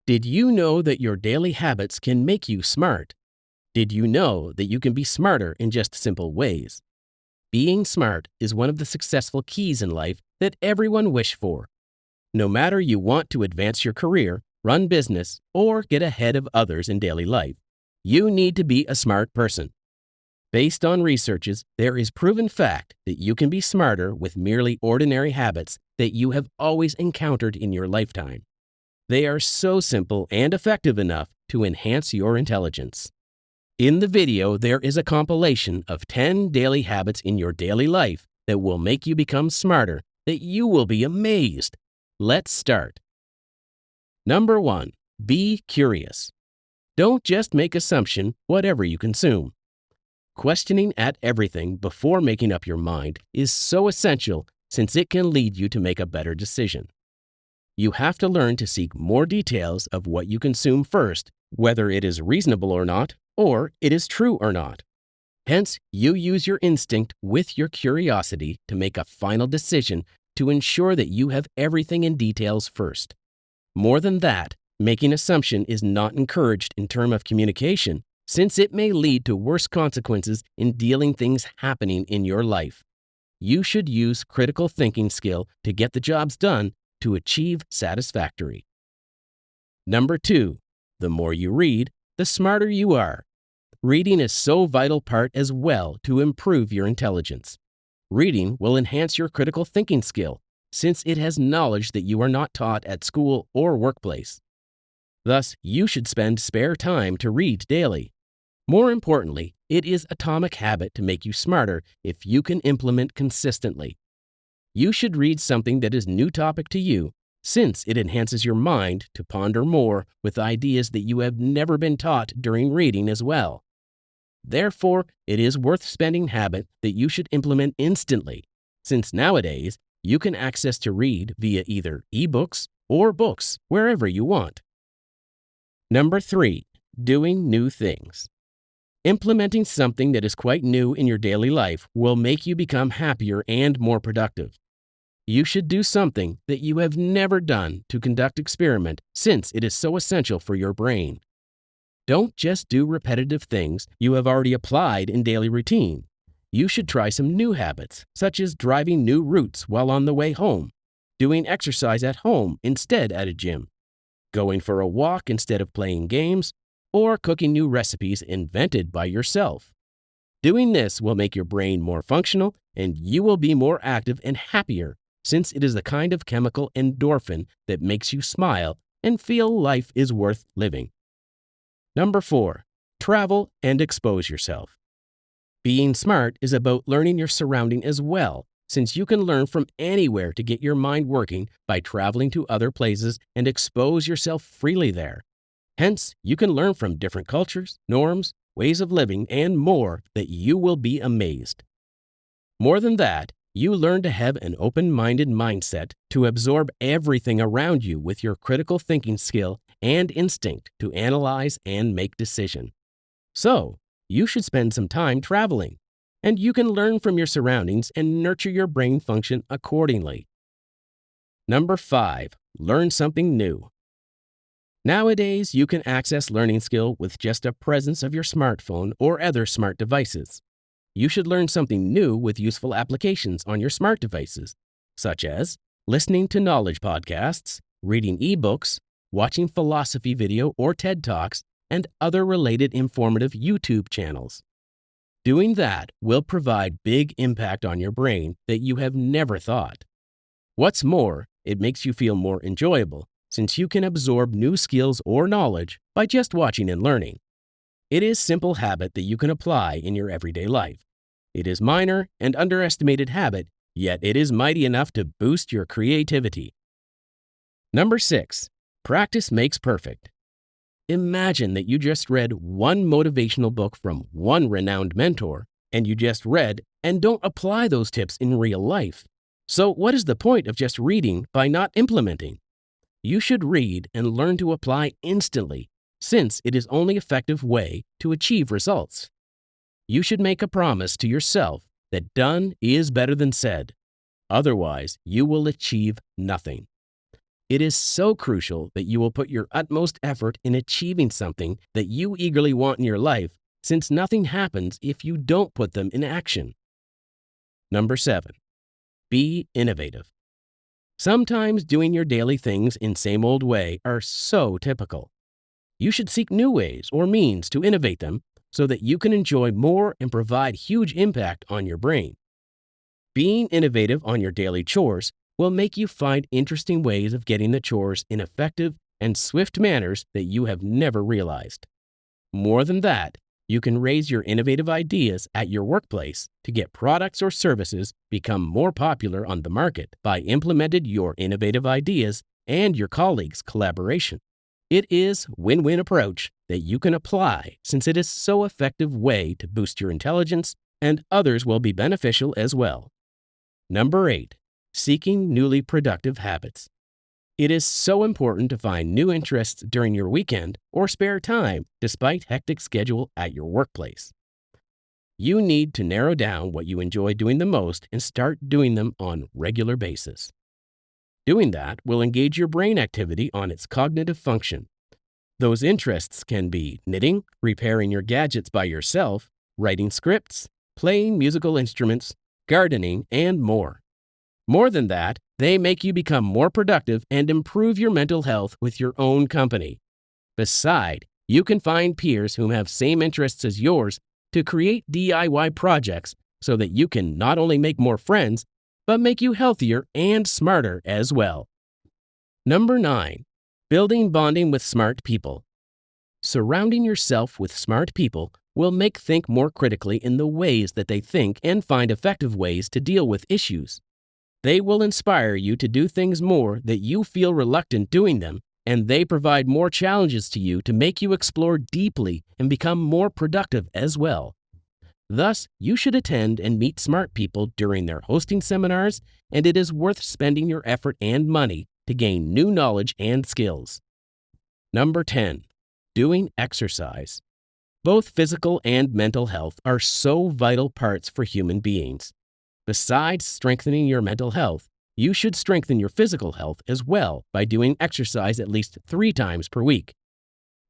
Did you know that your daily habits can make you smart? Did you know that you can be smarter in just simple ways? Being smart is one of the successful keys in life that everyone wishes for. No matter you want to advance your career, run business, or get ahead of others in daily life, you need to be a smart person. Based on researches, there is proven fact that you can be smarter with merely ordinary habits that you have always encountered in your lifetime. They are so simple and effective enough to enhance your intelligence. In the video, there is a compilation of 10 daily habits in your daily life that will make you become smarter, that you will be amazed. Let's start. Number 1, be curious. Don't just make assumption whatever you consume. Questioning at everything before making up your mind is so essential since it can lead you to make a better decision. You have to learn to seek more details of what you consume first, whether it is reasonable or not, or it is true or not. Hence, you use your instinct with your curiosity to make a final decision to ensure that you have everything in details first. More than that, making assumption is not encouraged in terms of communication, since it may lead to worse consequences in dealing things happening in your life. You should use critical thinking skill to get the jobs done to achieve satisfactory. Number 2, the more you read, the smarter you are. Reading is so vital part as well to improve your intelligence. Reading will enhance your critical thinking skill, since it has knowledge that you are not taught at school or workplace. Thus, you should spend spare time to read daily. More importantly, it is atomic habit to make you smarter if you can implement consistently. You should read something that is new topic to you, since it enhances your mind to ponder more with ideas that you have never been taught during reading as well. Therefore, it is worth spending habit that you should implement instantly, since nowadays you can access to read via either ebooks or books wherever you want. Number 3, doing new things. Implementing something that is quite new in your daily life will make you become happier and more productive. You should do something that you have never done to conduct experiment, since it is so essential for your brain. Don't just do repetitive things you have already applied in daily routine. You should try some new habits, such as driving new routes while on the way home, doing exercise at home instead at a gym, going for a walk instead of playing games, or cooking new recipes invented by yourself. Doing this will make your brain more functional and you will be more active and happier, since it is the kind of chemical endorphin that makes you smile and feel life is worth living. Number 4, travel and expose yourself. Being smart is about learning your surrounding as well, since you can learn from anywhere to get your mind working by traveling to other places and expose yourself freely there. Hence, you can learn from different cultures, norms, ways of living, and more that you will be amazed. More than that, you learn to have an open-minded mindset to absorb everything around you with your critical thinking skill and instinct to analyze and make decision. So, you should spend some time traveling, and you can learn from your surroundings and nurture your brain function accordingly. Number 5, learn something new. Nowadays, you can access learning skill with just a presence of your smartphone or other smart devices. You should learn something new with useful applications on your smart devices, such as listening to knowledge podcasts, reading ebooks, watching philosophy video or TED Talks, and other related informative YouTube channels. Doing that will provide big impact on your brain that you have never thought. What's more, it makes you feel more enjoyable, since you can absorb new skills or knowledge by just watching and learning. It is simple habit that you can apply in your everyday life. It is minor and underestimated habit, yet it is mighty enough to boost your creativity. Number 6, practice makes perfect. Imagine that you just read one motivational book from one renowned mentor, and you just read and don't apply those tips in real life. So what is the point of just reading by not implementing? You should read and learn to apply instantly, since it is only effective way to achieve results. You should make a promise to yourself that done is better than said. Otherwise, you will achieve nothing. It is so crucial that you will put your utmost effort in achieving something that you eagerly want in your life, since nothing happens if you don't put them in action. Number 7. Be innovative. Sometimes doing your daily things in same old way are so typical. You should seek new ways or means to innovate them so that you can enjoy more and provide huge impact on your brain. Being innovative on your daily chores will make you find interesting ways of getting the chores in effective and swift manners that you have never realized. More than that, you can raise your innovative ideas at your workplace to get products or services become more popular on the market by implementing your innovative ideas and your colleagues' collaboration. It is a win-win approach that you can apply since it is so effective way to boost your intelligence and others will be beneficial as well. Number 8. Seeking newly productive habits. It is so important to find new interests during your weekend or spare time despite hectic schedule at your workplace. You need to narrow down what you enjoy doing the most and start doing them on a regular basis. Doing that will engage your brain activity on its cognitive function. Those interests can be knitting, repairing your gadgets by yourself, writing scripts, playing musical instruments, gardening, and more. More than that, they make you become more productive and improve your mental health with your own company. Besides, you can find peers who have same interests as yours to create DIY projects so that you can not only make more friends, but make you healthier and smarter as well. Number 9. Building bonding with smart people. Surrounding yourself with smart people will make think more critically in the ways that they think and find effective ways to deal with issues. They will inspire you to do things more that you feel reluctant doing them, and they provide more challenges to you to make you explore deeply and become more productive as well. Thus, you should attend and meet smart people during their hosting seminars, and it is worth spending your effort and money to gain new knowledge and skills. Number 10. Doing exercise. Both physical and mental health are so vital parts for human beings. Besides strengthening your mental health, you should strengthen your physical health as well by doing exercise at least 3 times per week.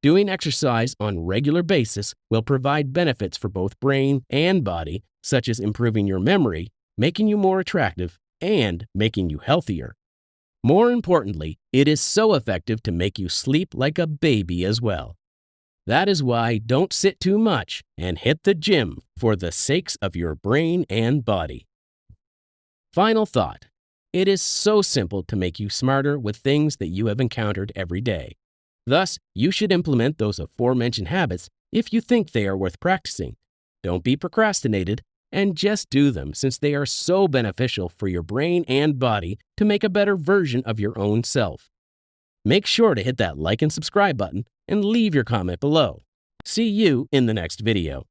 Doing exercise on a regular basis will provide benefits for both brain and body, such as improving your memory, making you more attractive, and making you healthier. More importantly, it is so effective to make you sleep like a baby as well. That is why don't sit too much and hit the gym for the sakes of your brain and body. Final thought. It is so simple to make you smarter with things that you have encountered every day. Thus, you should implement those aforementioned habits if you think they are worth practicing. Don't be procrastinated and just do them since they are so beneficial for your brain and body to make a better version of your own self. Make sure to hit that like and subscribe button and leave your comment below. See you in the next video.